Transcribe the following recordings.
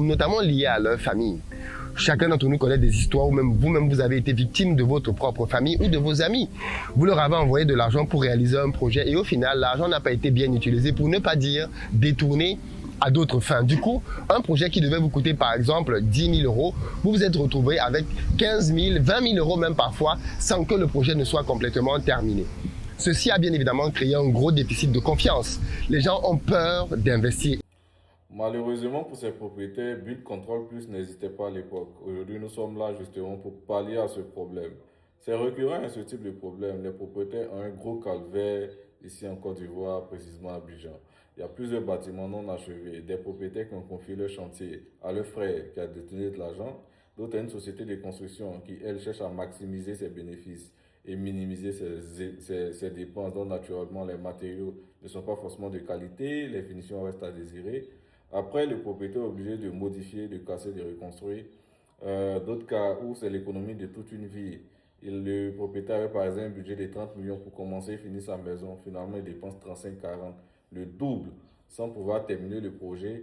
notamment liées à leur famille. Chacun d'entre nous connaît des histoires où même vous-même vous avez été victime de votre propre famille ou de vos amis. Vous leur avez envoyé de l'argent pour réaliser un projet et au final, l'argent n'a pas été bien utilisé, pour ne pas dire détourné à d'autres fins. Du coup, un projet qui devait vous coûter par exemple 10 000 euros, vous vous êtes retrouvé avec 15 000, 20 000 euros même parfois, sans que le projet ne soit complètement terminé. Ceci a bien évidemment créé un gros déficit de confiance. Les gens ont peur d'investir. Malheureusement pour ces propriétaires, Build Control Plus n'existait pas à l'époque. Aujourd'hui, nous sommes là justement pour pallier à ce problème. C'est récurrent à ce type de problème. Les propriétaires ont un gros calvaire ici en Côte d'Ivoire, précisément à Abidjan. Il y a plusieurs bâtiments non achevés, des propriétaires qui ont confié leur chantier à leur frère qui a détenu de l'argent, d'autres à une société de construction qui, elle, cherche à maximiser ses bénéfices et minimiser ses dépenses. Donc, naturellement, les matériaux ne sont pas forcément de qualité, les finitions restent à désirer. Après, le propriétaire est obligé de modifier, de casser, de reconstruire. D'autres cas où c'est l'économie de toute une vie. Le propriétaire avait par exemple un budget de 30 millions pour commencer et finir sa maison. Finalement, il dépense 35-40, le double, sans pouvoir terminer le projet.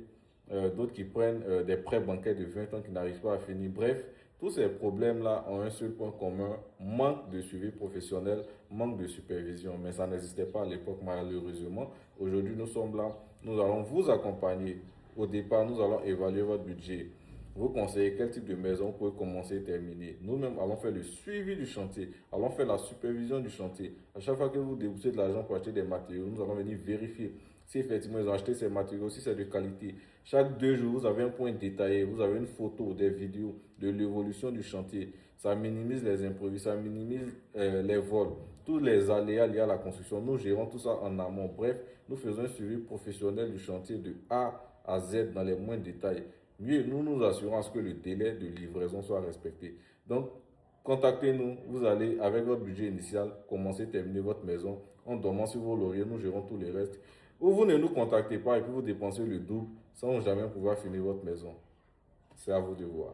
D'autres qui prennent des prêts bancaires de 20 ans qui n'arrivent pas à finir. Bref, tous ces problèmes-là ont un seul point commun, manque de suivi professionnel, manque de supervision. Mais ça n'existait pas à l'époque, malheureusement. Aujourd'hui, nous sommes là, nous allons vous accompagner. Au départ, nous allons évaluer votre budget, vous conseiller quel type de maison vous pouvez commencer et terminer. Nous-mêmes allons faire le suivi du chantier, allons faire la supervision du chantier. À chaque fois que vous déboursez de l'argent pour acheter des matériaux, nous allons venir vérifier si effectivement ils ont acheté ces matériaux, si c'est de qualité. Chaque 2 jours, vous avez un point détaillé, vous avez une photo, des vidéos de l'évolution du chantier. Ça minimise les imprévus, ça minimise les vols, tous les aléas liés à la construction. Nous gérons tout ça en amont. Bref, nous faisons un suivi professionnel du chantier de A à Z dans les moindres détails. Mieux, nous nous assurons à ce que le délai de livraison soit respecté. Donc, contactez-nous, vous allez, avec votre budget initial, commencer, terminer votre maison. En dormant sur vos lauriers, nous gérons tout le reste. Ou vous ne nous contactez pas et puis vous dépensez le double sans jamais pouvoir finir votre maison. C'est à vous de voir.